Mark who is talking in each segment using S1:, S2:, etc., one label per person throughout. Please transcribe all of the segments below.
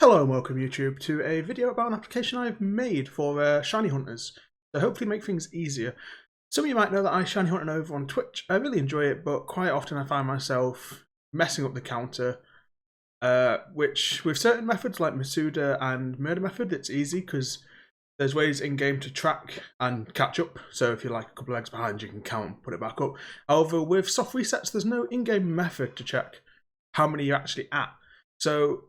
S1: Hello and welcome YouTube to a video about an application I've made for shiny hunters to hopefully make things easier. Some of you might know that I shiny hunt over on Twitch. I really enjoy it, but quite often I find myself messing up the counter, which with certain methods like Masuda and Murder Method, it's easy because there's ways in-game to track and catch up. So if you're like a couple of eggs behind, you can count and put it back up. However, with soft resets, there's no in-game method to check how many you're actually at. So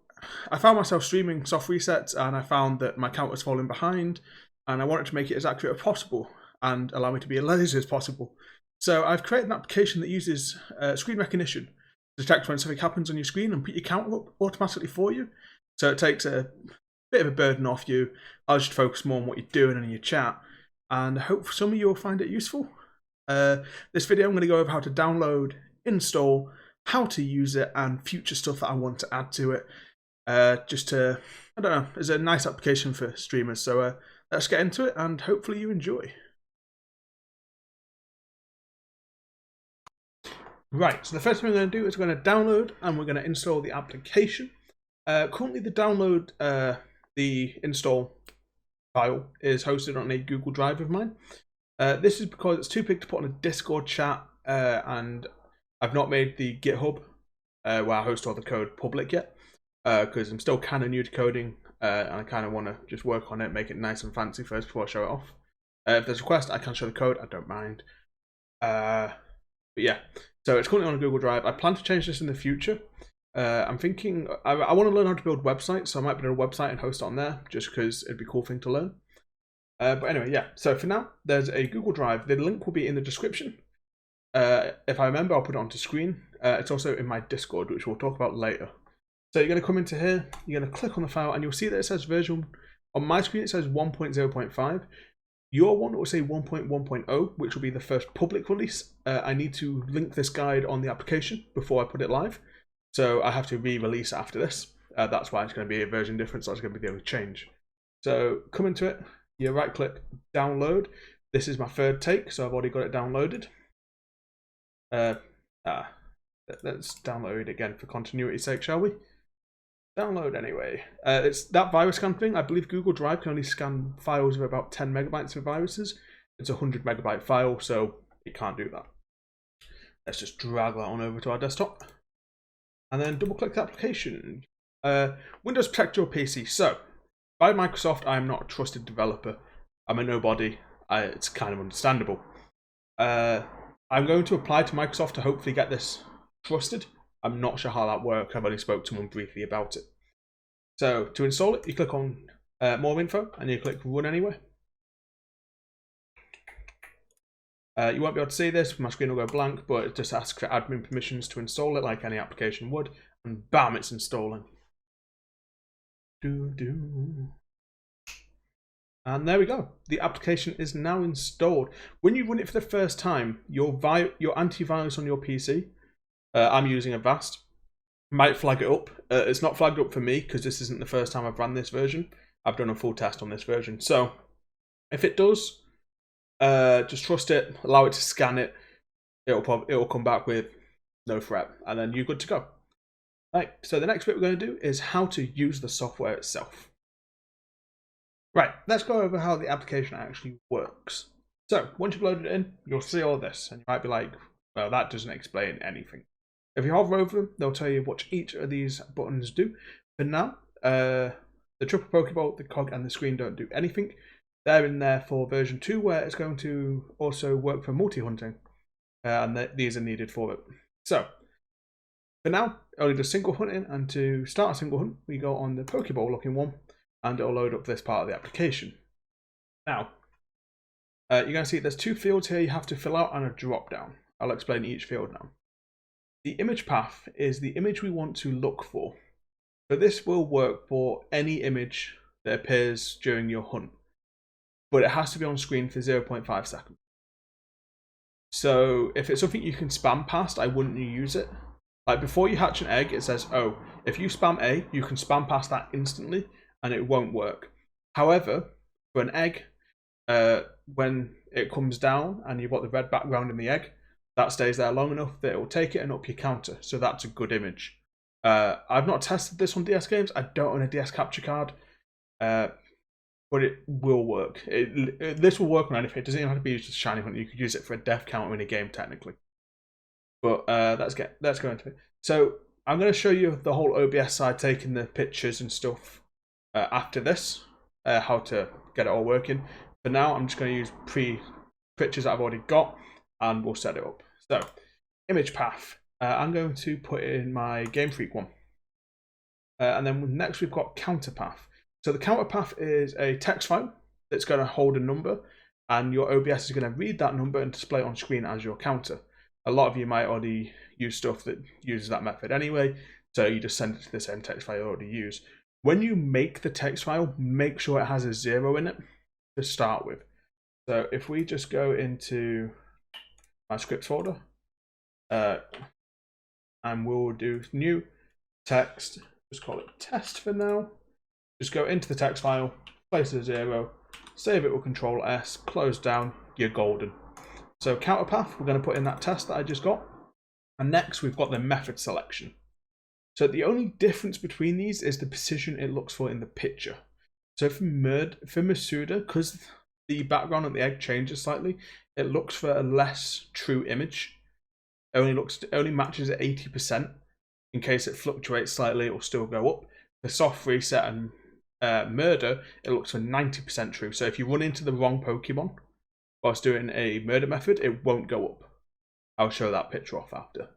S1: I found myself streaming soft resets and I found that my count was falling behind, and I wanted to make it as accurate as possible and allow me to be as lazy as possible. So I've created an application that uses screen recognition to detect when something happens on your screen and put your count up automatically for you. So it takes a bit of a burden off you. I'll just focus more on what you're doing and in your chat, and I hope some of you will find it useful. This video I'm going to go over how to download, install, how to use it, and future stuff that I want to add to it. Just to, I don't know, it's a nice application for streamers. So let's get into it and hopefully you enjoy. Right, so the first thing we're going to do is we're going to download and we're going to install the application. Currently the download, the install file is hosted on a Google Drive of mine. This is because it's too big to put on a Discord chat, and I've not made the GitHub where I host all the code public yet. Because I'm still kind of new to coding, and I kind of want to just work on it, make it nice and fancy first before I show it off. If there's a request, I can show the code, I don't mind. But yeah, so it's currently on a Google Drive. I plan to change this in the future. I'm thinking, I want to learn how to build websites, so I might build a website and host it on there, just because it'd be a cool thing to learn. But anyway, yeah, so for now, there's a Google Drive. The link will be in the description. If I remember, I'll put it onto screen. It's also in my Discord, which we'll talk about later. So you're going to come into here, you're going to click on the file, and you'll see that it says version, on my screen it says 1.0.5. Your one will say 1.1.0, which will be the first public release. I need to link this guide on the application before I put it live. So I have to re-release after this. That's why it's going to be a version difference, so that's going to be the only change. So come into it, you right click, download. This is my third take, so I've already got it downloaded. Let's download it again for continuity's sake, shall we? Download anyway. It's that virus scan thing. I believe Google Drive can only scan files of about 10 megabytes of viruses. It's a 100 megabyte file, so it can't do that. Let's just drag that on over to our desktop. And then double click the application. Windows protect your PC. So, by Microsoft, I am not a trusted developer. I'm a nobody. It's kind of understandable. I'm going to apply to Microsoft to hopefully get this trusted. I'm not sure how that works. I've only spoke to someone briefly about it. So to install it, you click on more info and you click run anyway. You won't be able to see this, my screen will go blank, but it just asks for admin permissions to install it like any application would, and bam, it's installing. And there we go. The application is now installed. When you run it for the first time, your antivirus on your PC, I'm using Avast, might flag it up. It's not flagged up for me because this isn't the first time I've run this version. I've done a full test on this version. So if it does, just trust it, allow it to scan it. It'll come back with no threat, and then you're good to go. Right, so the next bit we're going to do is how to use the software itself. Right, let's go over how the application actually works. So once you've loaded it in, you'll see all this, and you might be like, well, that doesn't explain anything. If you hover over them, they'll tell you what each of these buttons do. For now, the triple Pokeball, the cog, and the screen don't do anything. They're in there for version 2, where it's going to also work for multi-hunting, and these are needed for it. So, for now, it only does single hunting, and to start a single hunt, we go on the Pokeball looking one, and it'll load up this part of the application. Now, you're going to see there's two fields here you have to fill out and a drop down. I'll explain each field now. The image path is the image we want to look for. So this will work for any image that appears during your hunt, but it has to be on screen for 0.5 seconds. So if it's something you can spam past, I wouldn't use it. Like before you hatch an egg, it says, oh, if you spam A, you can spam past that instantly and it won't work. However, for an egg, when it comes down and you've got the red background in the egg, that stays there long enough that it will take it and up your counter. So that's a good image. I've not tested this on DS games. I don't own a DS capture card, but it will work. This will work on anything. It doesn't even have to be used as shiny hunt. You could use it for a death counter in a game technically. But let's go into it. So I'm going to show you the whole OBS side, taking the pictures and stuff after this, how to get it all working. For now, I'm just going to use pictures that I've already got, and we'll set it up. So, image path. I'm going to put in my Game Freak one. And then next we've got counter path. So the counter path is a text file that's going to hold a number, and your OBS is going to read that number and display it on screen as your counter. A lot of you might already use stuff that uses that method anyway, so you just send it to the same text file you already use. When you make the text file, make sure it has a 0 in it to start with. So if we just go into my scripts folder, and we'll do new text, just call it test for now. Just go into the text file, place a 0, save it with Control S, close down, you're golden. So counter path, we're going to put in that test that I just got. And next we've got the method selection. So the only difference between these is the precision it looks for in the picture. So for Masuda, because the background of the egg changes slightly, it looks for a less true image. It only matches at 80%. In case it fluctuates slightly, it will still go up. The soft reset and murder, it looks for 90% true. So if you run into the wrong Pokemon whilst doing a murder method, it won't go up. I'll show that picture off after.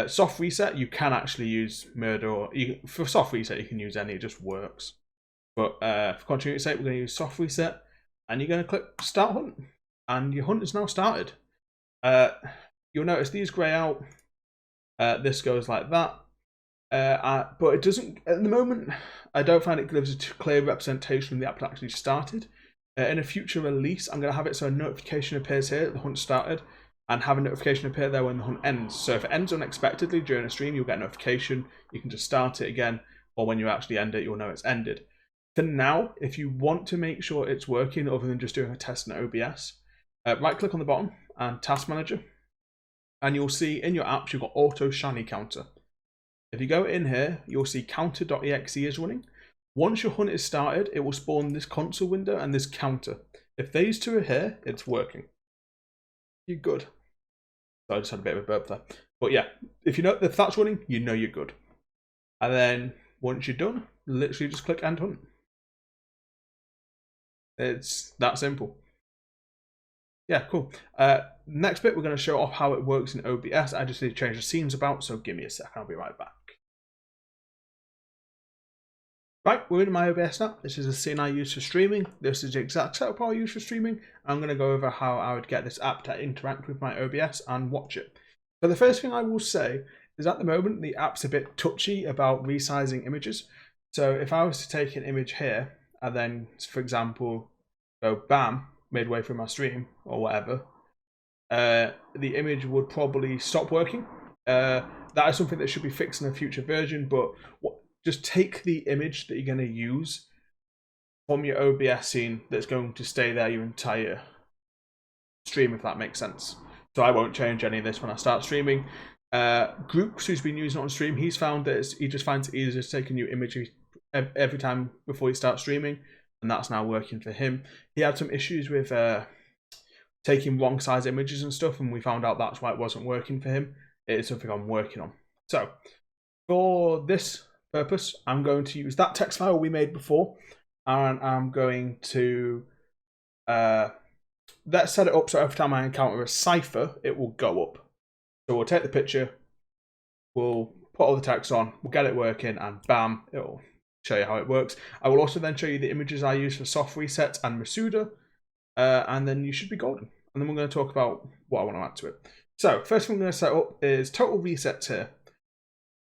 S1: Soft reset, you can actually use murder, or for soft reset you can use any, it just works. But for continuity's sake, we're going to use soft reset, and you're going to click start hunt, and your hunt is now started. You'll notice these grey out. This goes like that. But it doesn't, at the moment, I don't find it gives a clear representation of the app that actually started. In a future release, I'm going to have it so a notification appears here, the hunt started, and have a notification appear there when the hunt ends. So if it ends unexpectedly during a stream, you'll get a notification. You can just start it again, or when you actually end it, you'll know it's ended. For now, if you want to make sure it's working other than just doing a test in OBS, right click on the bottom and Task Manager, and you'll see in your apps you've got Auto Shiny Counter. If you go in here, you'll see counter.exe is running. Once your hunt is started, it will spawn this console window and this counter. If these two are here, it's working. You're good. So I just had a bit of a burp there. But yeah, if that's running, you know you're good. And then once you're done, literally just click End Hunt. It's that simple. Yeah, cool. Next bit, we're going to show off how it works in OBS. I just need to change the scenes about, so give me a sec. I'll be right back. Right, we're in my OBS now. This is a scene I use for streaming. This is the exact setup I use for streaming. I'm going to go over how I would get this app to interact with my OBS and watch it. So the first thing I will say is at the moment, the app's a bit touchy about resizing images. So if I was to take an image here and then, for example, go bam, midway through my stream or whatever, the image would probably stop working. That is something that should be fixed in a future version, but just take the image that you're going to use from your OBS scene that's going to stay there your entire stream, if that makes sense. So I won't change any of this when I start streaming. Groups, who's been using it on stream, he's found that he just finds it easier to take a new image every time before he starts streaming, and that's now working for him. He had some issues with taking wrong size images and stuff, and we found out that's why it wasn't working for him. It is something I'm working on. So for this purpose, I'm going to use that text file we made before, and I'm going to let's set it up so every time I encounter a cipher, it will go up. So we'll take the picture, we'll put all the text on, we'll get it working, and bam, it'll show you how it works. I will also then show you the images I use for soft resets and Masuda, and then you should be golden. And then we're going to talk about what I want to add to it. So first thing I'm going to set up is total resets here.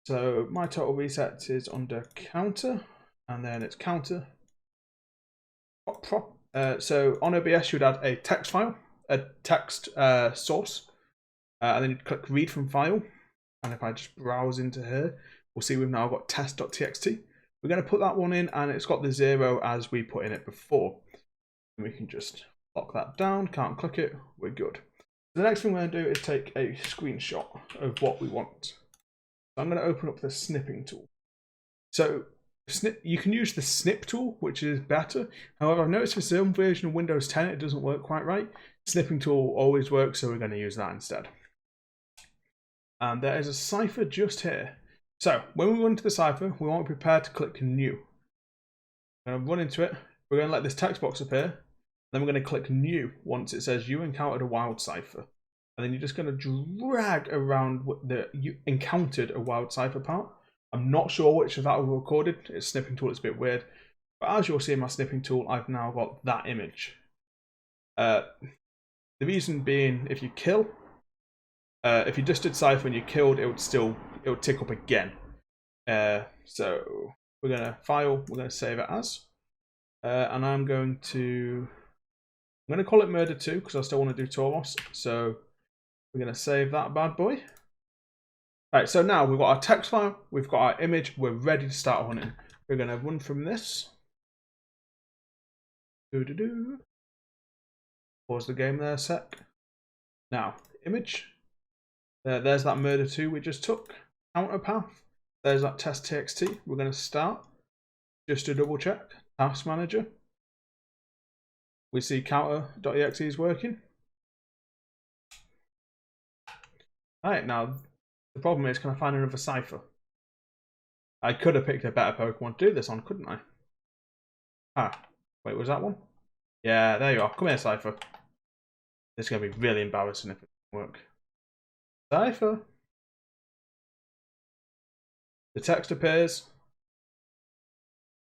S1: So my total reset is under counter, and then it's counter. So on OBS, you'd add a text file, a text source, and then you'd click read from file. And if I just browse into here, we'll see we've now got test.txt. We're going to put that one in, and it's got the 0 as we put in it before. And we can just lock that down, can't click it, we're good. The next thing we're going to do is take a screenshot of what we want. So I'm going to open up the snipping tool. So you can use the snip tool, which is better. However, I've noticed for some version of Windows 10 it doesn't work quite right. Snipping tool always works, so we're going to use that instead. And there is a cipher just here. So when we run into the cipher, we want to prepare to click new. I'm going to run into it. We're going to let this text box appear. Then we're going to click new once it says you encountered a wild cipher. And then you're just going to drag around you encountered a wild cipher part. I'm not sure which of that was recorded. Its snipping tool is a bit weird. But as you'll see in my snipping tool, I've now got that image. The reason being, if you kill, if you just did cipher and you killed, it would tick up again. So we're going to file, we're going to save it as. And I'm going to call it murder 2 because I still want to do Tauros. So we're going to save that bad boy. Right, so now we've got our text file, we've got our image, we're ready to start hunting. We're going to run from this. Pause the game there a sec. Now, image. There's that murder 2 we just took. Counter path. There's that test.txt. We're going to start. Just to double check. Task manager. We see counter.exe is working. Alright, now the problem is, can I find another cipher? I could have picked a better Pokemon to do this on, couldn't I? Ah, wait, was that one? Yeah, there you are. Come here, cipher. This is going to be really embarrassing if it doesn't work. Cipher. The text appears.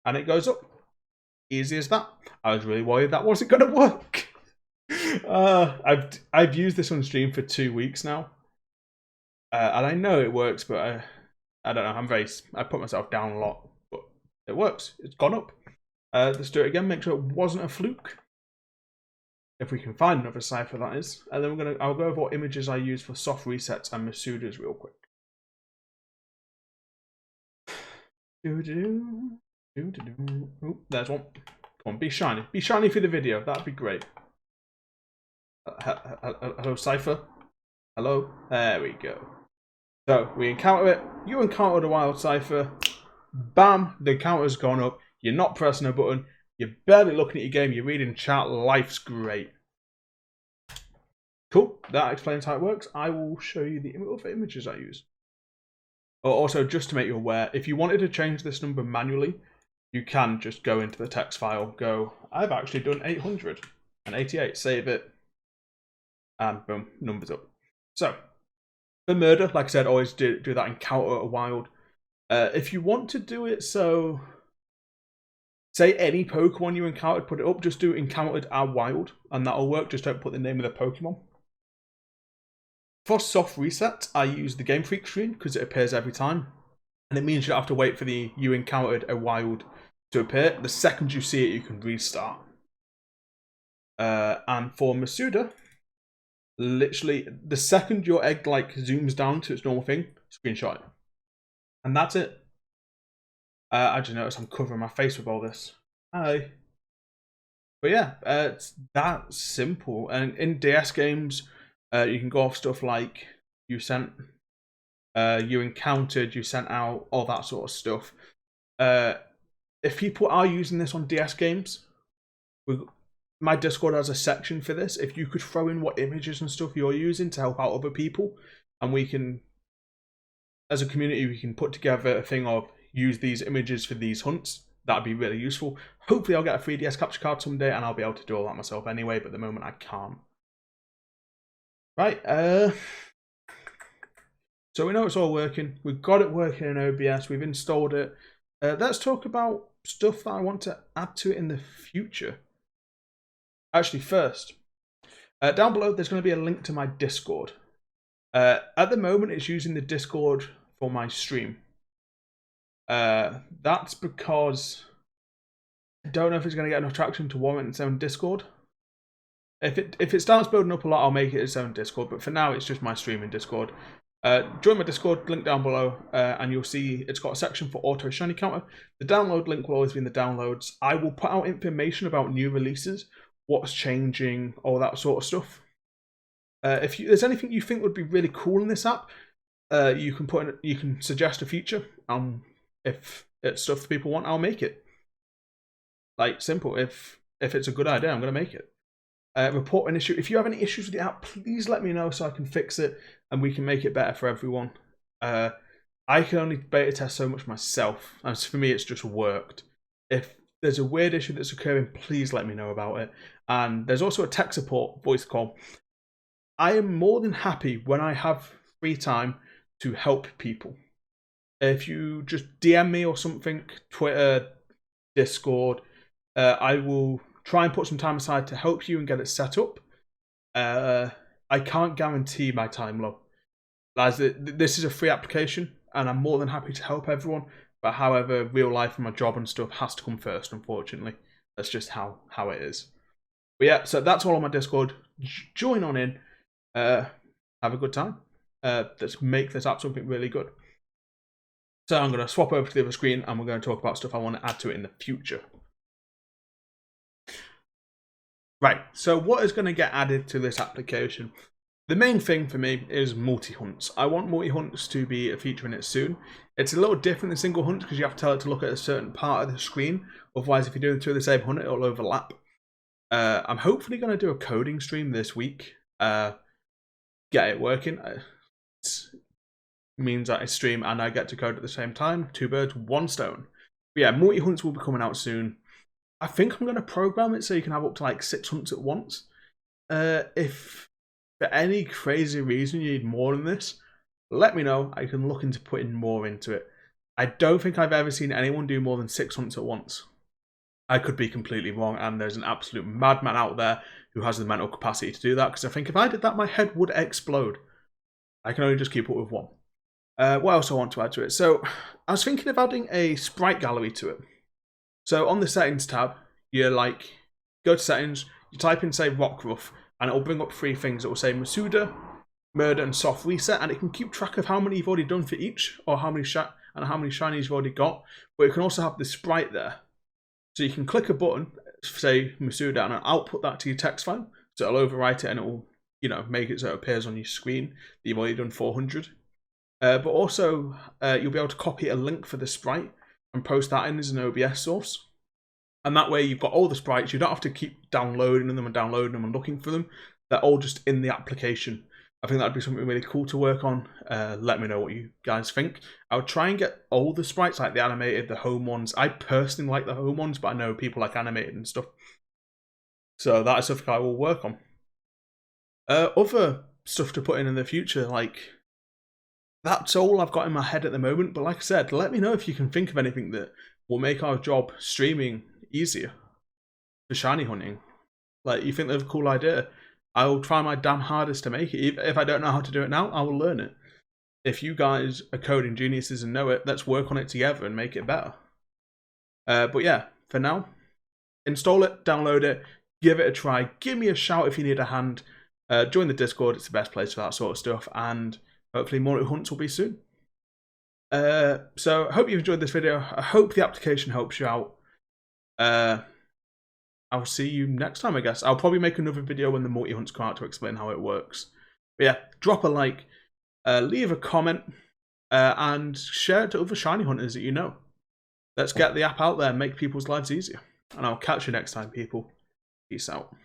S1: And it goes up. Easy as that. I was really worried that wasn't going to work. I've used this on stream for 2 weeks now. And I know it works, but I don't know. I put myself down a lot, but it works. It's gone up. Let's do it again. Make sure it wasn't a fluke. If we can find another cipher, that is. And then I'll go over what images I use for soft resets and Masudas real quick. Oh, there's one. Come on, be shiny. Be shiny for the video. That'd be great. Hello, cipher. Hello. There we go. So we encounter it. You encountered a wild cipher. Bam! The counter's gone up. You're not pressing a button. You're barely looking at your game. You're reading chat. Life's great. Cool. That explains how it works. I will show you the other images I use. Also, just to make you aware, if you wanted to change this number manually, you can just go into the text file, go, I've actually done 888, save it, and boom, numbers up. So, for murder, like I said, always do that encounter a wild. If you want to do it so, say any Pokemon you encountered, put it up, just do encountered a wild, and that'll work, just don't put the name of the Pokemon. For soft reset, I use the Game Freak screen because it appears every time. And it means you don't have to wait for the you encountered a wild to appear. The second you see it, you can restart. And for Masuda, literally, the second your egg zooms down to its normal thing, screenshot it. And that's it. I just noticed I'm covering my face with all this. Hi. But yeah, it's that simple. And in DS games, you can go off stuff like you sent, you encountered, you sent out, all that sort of stuff. If people are using this on DS games, my Discord has a section for this. If you could throw in what images and stuff you're using to help out other people, and we can, as a community, we can put together a thing of use these images for these hunts. That'd be really useful. Hopefully I'll get a 3DS capture card someday and I'll be able to do all that myself anyway, but at the moment I can't. Right, so we know it's all working. We've got it working in OBS. We've installed it. Let's talk about stuff that I want to add to it in the future. Actually, first, down below there's going to be a link to my Discord. At the moment, it's using the Discord for my stream. That's because I don't know if it's going to get enough traction to warrant its own Discord. If it starts building up a lot, I'll make it its own Discord. But for now, it's just my streaming Discord. Join my Discord, link down below, and you'll see it's got a section for auto shiny counter. The download link will always be in the downloads. I will put out information about new releases, what's changing, all that sort of stuff. If there's anything you think would be really cool in this app, you can suggest a feature. If it's stuff that people want, I'll make it. Like, simple. If it's a good idea, I'm going to make it. Report an issue. If you have any issues with the app, please let me know so I can fix it and we can make it better for everyone. I can only beta test so much myself, and for me, it's just worked. If there's a weird issue that's occurring, please let me know about it. And there's also a tech support voice call. I am more than happy when I have free time to help people. If you just DM me or something, Twitter, Discord, I will try and put some time aside to help you and get it set up. I can't guarantee my time, though. As this is a free application, and I'm more than happy to help everyone. But however, real life and my job and stuff has to come first, unfortunately. That's just how it is. But yeah, so that's all on my Discord. Join on in. Have a good time. Let's make this app something really good. So I'm going to swap over to the other screen, and we're going to talk about stuff I want to add to it in the future. Right, so what is going to get added to this application? The main thing for me is multi-hunts. I want multi-hunts to be a feature in it soon. It's a little different than single hunts because you have to tell it to look at a certain part of the screen. Otherwise, if you're doing two of the same hunt, it'll overlap. I'm hopefully going to do a coding stream this week. Get it working. It means that I stream and I get to code at the same time. 2 birds, 1 stone. But yeah, multi-hunts will be coming out soon. I think I'm going to program it so you can have up to like 6 hunts at once. If for any crazy reason you need more than this, let me know. I can look into putting more into it. I don't think I've ever seen anyone do more than 6 hunts at once. I could be completely wrong, and there's an absolute madman out there who has the mental capacity to do that, because I think if I did that, my head would explode. I can only just keep up with 1. What else I want to add to it? So I was thinking of adding a sprite gallery to it. So on the settings tab, you go to settings, you type in say Rockruff, and it will bring up 3 things. It will say Masuda, Murder, and Soft Reset, and it can keep track of how many you've already done for each, or how many shinies you've already got. But it can also have the sprite there, so you can click a button, say Masuda, and it'll output that to your text file. So it'll overwrite it, and it will, make it so it appears on your screen that you've already done 400. But also, you'll be able to copy a link for the sprite and post that in as an OBS source. And that way you've got all the sprites. You don't have to keep downloading them and looking for them. They're all just in the application. I think that'd be something really cool to work on. Let me know what you guys think. I would try and get all the sprites, like the animated, the home ones. I personally like the home ones, but I know people like animated and stuff. So that is something I will work on. Other stuff to put in the future, that's all I've got in my head at the moment. But like I said, let me know if you can think of anything that will make our job streaming easier for shiny hunting. You think they have a cool idea? I will try my damn hardest to make it. If I don't know how to do it now, I will learn it. If you guys are coding geniuses and know it, let's work on it together and make it better. But yeah, for now, install it, download it, give it a try. Give me a shout if you need a hand. Join the Discord, it's the best place for that sort of stuff. And hopefully more hunts will be soon. So I hope you've enjoyed this video. I hope the application helps you out. I'll see you next time, I guess. I'll probably make another video when the multi-hunts come out to explain how it works. But yeah, drop a like, leave a comment, and share it to other shiny hunters that you know. Let's get the app out there and make people's lives easier. And I'll catch you next time, people. Peace out.